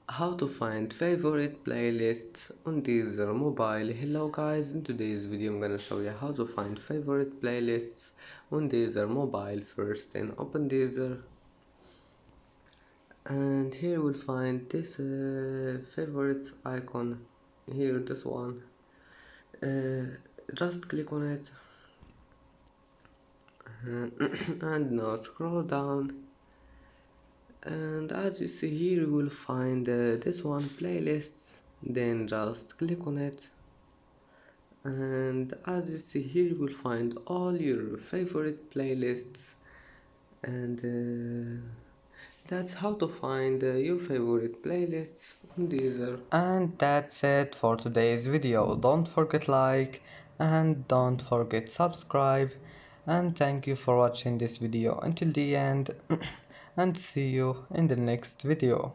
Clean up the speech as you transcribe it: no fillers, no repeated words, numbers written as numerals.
How to find favorite playlists on Deezer mobile. Hello guys, in today's video I'm gonna show you how to find favorite playlists on Deezer mobile. First, then open Deezer, and here we'll find this favorite icon here, this one. Just click on it and now scroll down, and as you see here you will find this one, playlists. Then just click on it, and as you see here you will find all your favorite playlists, and that's how to find your favorite playlists on Deezer. And that's it for today's video. Don't forget like and don't forget subscribe, and thank you for watching this video until the end and see you in the next video.